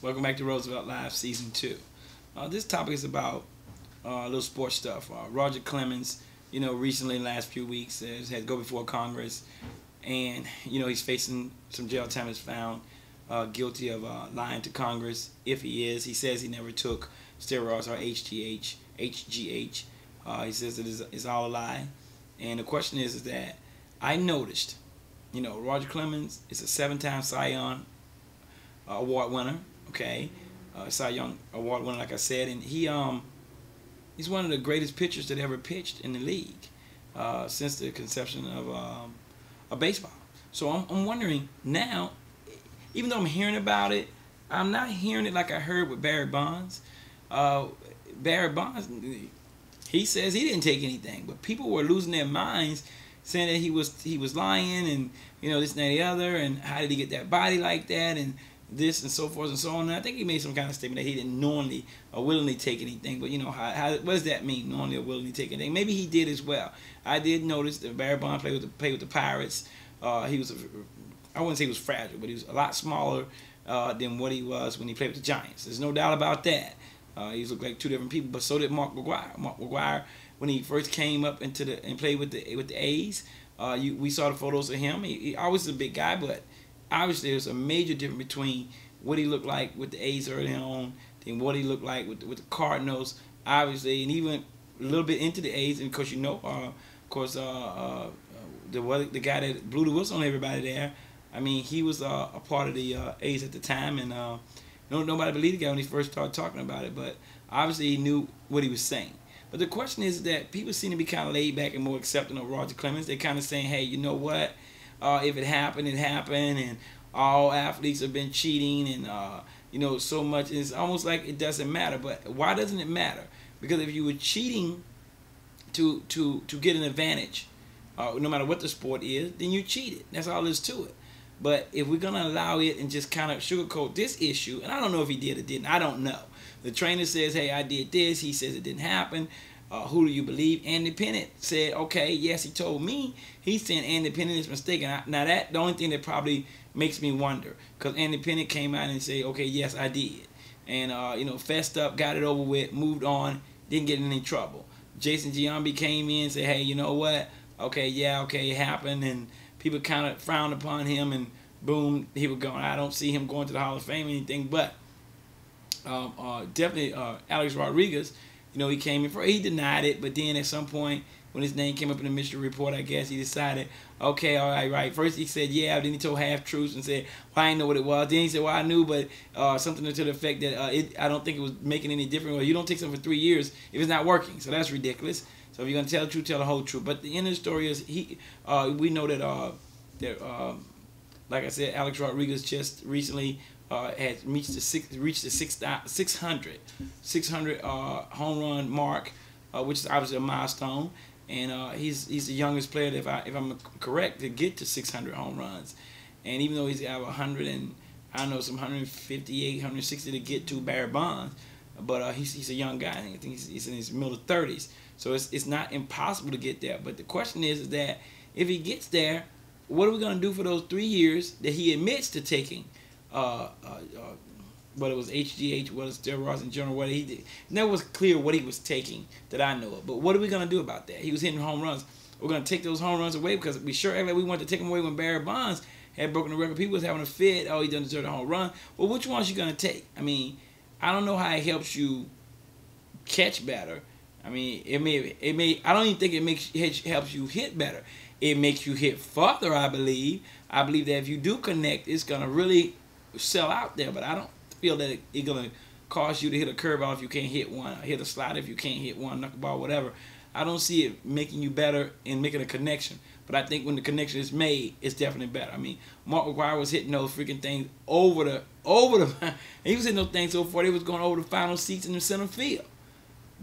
Welcome back to Roosevelt Live Season 2. This topic is about a little sports stuff. Roger Clemens, recently in the last few weeks had to go before Congress, and he's facing some jail time. Is found guilty of lying to Congress. If he says he never took steroids or HGH. He says it is all a lie. And the question is that I noticed, Roger Clemens is a 7-time Cy Young Award winner. Okay, Cy Young Award winner, like I said, and he's one of the greatest pitchers that ever pitched in the league since the conception of baseball. So I'm wondering now, even though I'm hearing about it, I'm not hearing it like I heard with Barry Bonds. Barry Bonds, he says he didn't take anything, but people were losing their minds, saying that he was lying, and this and that and the other, and how did he get that body like that, and this and so forth and so on. And I think he made some kind of statement that he didn't knowingly or willingly take anything. But what does that mean, knowingly or willingly take anything? Maybe he did as well. I did notice that Barry Bonds played with the Pirates. He was I wouldn't say he was fragile, but he was a lot smaller than what he was when he played with the Giants. There's no doubt about that. He looked like two different people. But so did Mark McGwire. Mark McGwire, when he first came up and played with the A's, we saw the photos of him. He always was a big guy, but obviously there's a major difference between what he looked like with the A's early on than what he looked like with the Cardinals, obviously, and even a little bit into the A's. And of course, the guy that blew the whistle on everybody there, I mean, he was a part of the A's at the time, and nobody believed the guy when he first started talking about it, but obviously he knew what he was saying. But the question is that people seem to be kind of laid back and more accepting of Roger Clemens. They're kind of saying, hey, you know what? If it happened, it happened, and all athletes have been cheating, and so much. It's almost like it doesn't matter. But why doesn't it matter? Because if you were cheating to get an advantage, no matter what the sport is, then you cheated. That's all there is to it. But if we're gonna allow it and just kind of sugarcoat this issue, and I don't know if he did or didn't, I don't know. The trainer says, hey, I did this. He says it didn't happen. Who do you believe? Andy Pennant said, okay, yes, he told me. He's saying Andy Pennant is mistaken. Now, that the only thing that probably makes me wonder, because Andy Pennant came out and said, okay, yes, I did. And, fessed up, got it over with, moved on, didn't get in any trouble. Jason Giambi came in and said, hey, you know what? Okay, yeah, okay, it happened. And people kind of frowned upon him, and boom, he was gone. I don't see him going to the Hall of Fame or anything, but definitely Alex Rodriguez, he came in for, he denied it, but then at some point when his name came up in the mystery report, I guess he decided, okay, all right, right. First he said, yeah, then he told half-truths and said, well, I didn't know what it was. Then he said, well, I knew, but something to the effect that I don't think it was making any difference. Well, you don't take something for 3 years if it's not working, so that's ridiculous. So if you're going to tell the truth, tell the whole truth. But the end of the story is, we know that, like I said, Alex Rodriguez just recently had reached the 600 home run mark, which is obviously a milestone, and he's the youngest player, if I'm correct, to get to 600 home runs. And even though he's got 100 and I don't know, some 158, 160 to get to Barry Bonds, but he's a young guy. I think he's in his middle 30s, so it's not impossible to get there. But the question is that if he gets there, what are we going to do for those 3 years that he admits to taking? Whether it was HGH, whether it was steroids in general, whether he did. It never was clear what he was taking that I know of. But what are we going to do about that? He was hitting home runs. We're going to take those home runs away because we sure we wanted to take them away when Barry Bonds had broken the record. People was having a fit. Oh, he doesn't deserve a home run. Well, which ones you going to take? I mean, I don't know how it helps you catch better. I mean, it may. I don't even think it helps you hit better. It makes you hit farther, I believe. I believe that if you do connect, it's going to really sell out there. But I don't feel that it's going to cause you to hit a curveball if you can't hit one, or hit a slider if you can't hit one, knuckleball, whatever. I don't see it making you better in making a connection. But I think when the connection is made, it's definitely better. I mean, Mark McGwire was hitting those freaking things over the he was hitting those things so far they was going over the final seats in the center field.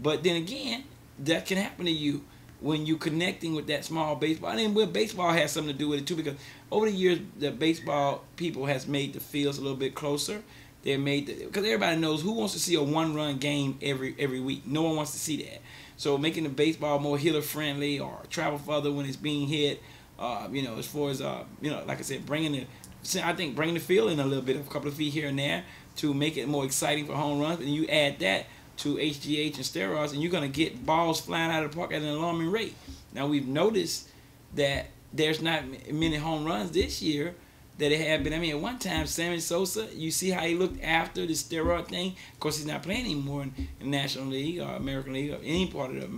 But then again, that can happen to you when you connecting with that small baseball. I mean, baseball has something to do with it too, because over the years, the baseball people has made the fields a little bit closer. They made because everybody knows who wants to see a one-run game every week. No one wants to see that. So making the baseball more hitter friendly or travel further when it's being hit. As far as like I said, bringing the field in a little bit, a couple of feet here and there to make it more exciting for home runs, and you add that to HGH and steroids, and you're going to get balls flying out of the park at an alarming rate. Now, we've noticed that there's not many home runs this year that it had been. I mean, at one time, Sammy Sosa, you see how he looked after the steroid thing. Of course, he's not playing anymore in the National League or American League or any part of the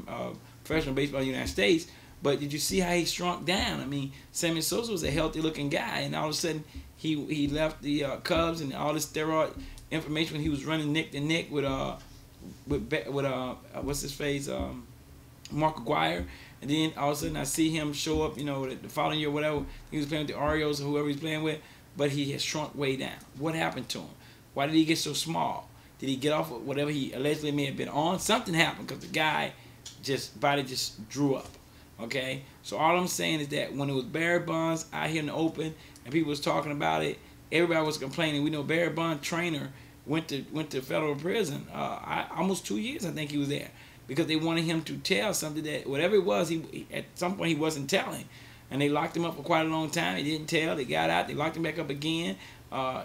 professional baseball in the United States. But did you see how he shrunk down? I mean, Sammy Sosa was a healthy-looking guy, and all of a sudden he left the Cubs and all this steroid information when he was running neck to neck with what's his face, Mark Aguirre. And then all of a sudden I see him show up, the following year, whatever. He was playing with the Orioles or whoever he's playing with, but he has shrunk way down. What happened to him? Why did he get so small? Did he get off of whatever he allegedly may have been on? Something happened because the guy body just drew up. Okay? So all I'm saying is that when it was Barry Bonds out here in the open and people was talking about it, everybody was complaining. We know Barry Bonds, trainer, went to federal prison. Almost 2 years I think he was there. Because they wanted him to tell something that, whatever it was, he at some point he wasn't telling. And they locked him up for quite a long time. He didn't tell. They got out. They locked him back up again. I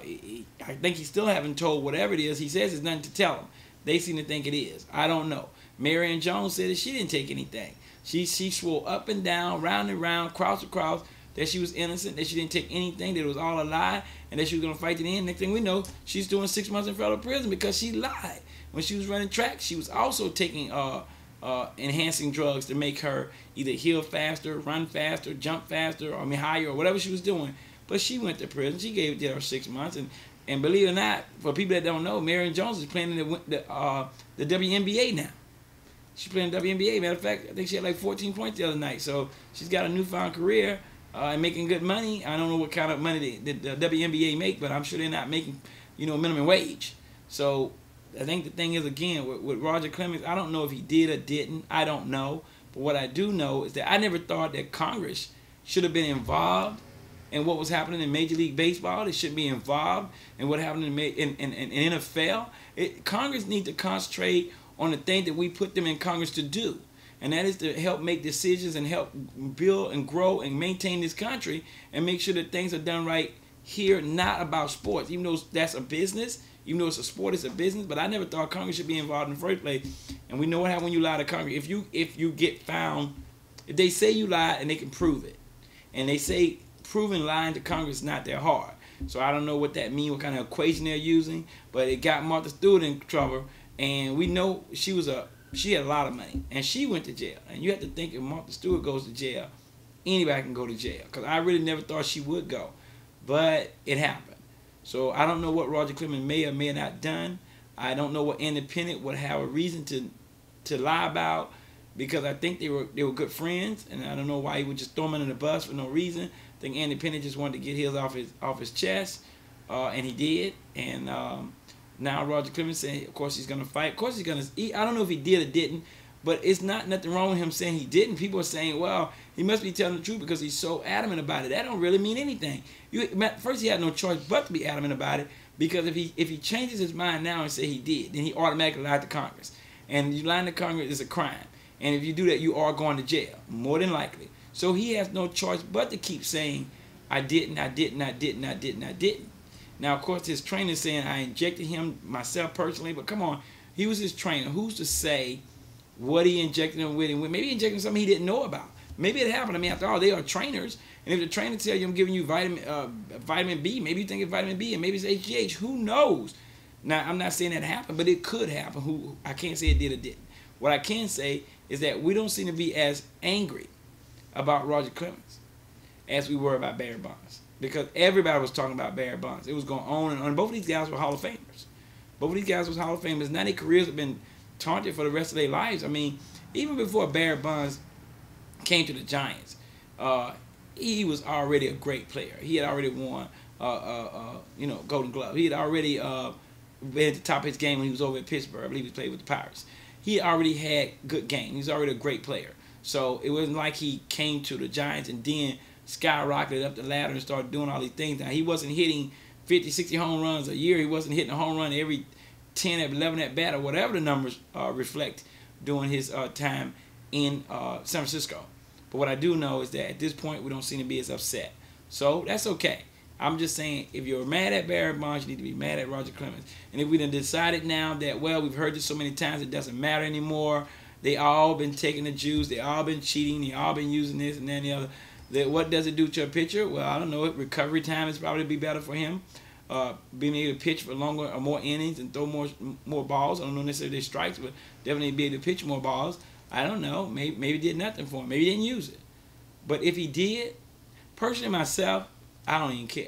think he still haven't told whatever it is. He says there's nothing to tell him. They seem to think it is. I don't know. Marion Jones said that she didn't take anything. She swore up and down, round and round, cross to cross, that she was innocent, that she didn't take anything, that it was all a lie, and that she was going to fight to the end. Next thing we know, she's doing 6 months in federal prison because she lied. When she was running track, she was also taking enhancing drugs to make her either heal faster, run faster, jump faster, higher, or whatever she was doing. But she went to prison. She did her 6 months, and believe it or not, for people that don't know, Marion Jones is playing in the WNBA now. She's playing in the WNBA. Matter of fact, I think she had like 14 points the other night. So she's got a newfound career and making good money. I don't know what kind of money the WNBA make, but I'm sure they're not making minimum wage. So I think the thing is, again, with Roger Clemens, I don't know if he did or didn't. I don't know. But what I do know is that I never thought that Congress should have been involved in what was happening in Major League Baseball. They shouldn't be involved in what happened in NFL. Congress needs to concentrate on the thing that we put them in Congress to do. And that is to help make decisions and help build and grow and maintain this country and make sure that things are done right here, not about sports. Even though that's a business, even though it's a sport, it's a business. But I never thought Congress should be involved in the first place. And we know what happens when you lie to Congress. If you get found, if they say you lied and they can prove it, and they say proving lying to Congress is not that hard. So I don't know what that means, what kind of equation they're using. But it got Martha Stewart in trouble, and we know she had a lot of money, and she went to jail. And you have to think if Martha Stewart goes to jail, anybody can go to jail. Because I really never thought she would go, but it happened. So I don't know what Roger Clemens may or may not done. I don't know what independent would have a reason to lie about, because I think they were good friends, and I don't know why he would just throw him under the bus for no reason. I think independent just wanted to get his off his chest, and he did. And now Roger Clemens saying, of course he's gonna fight. Of course he's gonna. I don't know if he did or didn't, but it's not nothing wrong with him saying he didn't. People are saying, well, he must be telling the truth because he's so adamant about it. That don't really mean anything. First, he had no choice but to be adamant about it, because if he changes his mind now and say he did, then he automatically lied to Congress. And you lying to Congress is a crime. And if you do that, you are going to jail, more than likely. So he has no choice but to keep saying, I didn't, I didn't, I didn't, I didn't, I didn't. Now, of course, his trainer is saying, I injected him myself personally, but come on, he was his trainer. Who's to say what he injected him with? And maybe he injected him something he didn't know about. Maybe it happened. I mean, after all, they are trainers. And if the trainer tells you, I'm giving you vitamin B, maybe you think it's vitamin B, and maybe it's HGH. Who knows? Now, I'm not saying that happened, but it could happen. I can't say it did or didn't. What I can say is that we don't seem to be as angry about Roger Clemens as we were about Barry Bonds, because everybody was talking about Barry Bonds. It was going on and on. Both of these guys were Hall of Famers. Both of these guys were Hall of Famers. Now their careers have been taunted for the rest of their lives. I mean, even before Barry Bonds came to the Giants, he was already a great player. He had already won, Golden Glove. He had already been at the top of his game when he was over at Pittsburgh. I believe he played with the Pirates. He already had good game. He was already a great player. So it wasn't like he came to the Giants and then skyrocketed up the ladder and started doing all these things. Now, he wasn't hitting 50, 60 home runs a year. He wasn't hitting a home run every 10, 11 at bat, or whatever the numbers reflect during his time in San Francisco. But what I do know is that at this point, we don't seem to be as upset. So that's okay. I'm just saying, if you're mad at Barry Bonds, you need to be mad at Roger Clemens. And if we done decided now that, well, we've heard this so many times, it doesn't matter anymore. They all been taking the juice. They all been cheating. They all been using this and that and the other. That what does it do to a pitcher? Well, I don't know. Recovery time is probably be better for him. Being able to pitch for longer or more innings and throw more balls. I don't know necessarily strikes, but definitely be able to pitch more balls. I don't know. Maybe did nothing for him. Maybe he didn't use it. But if he did, personally myself, I don't even care.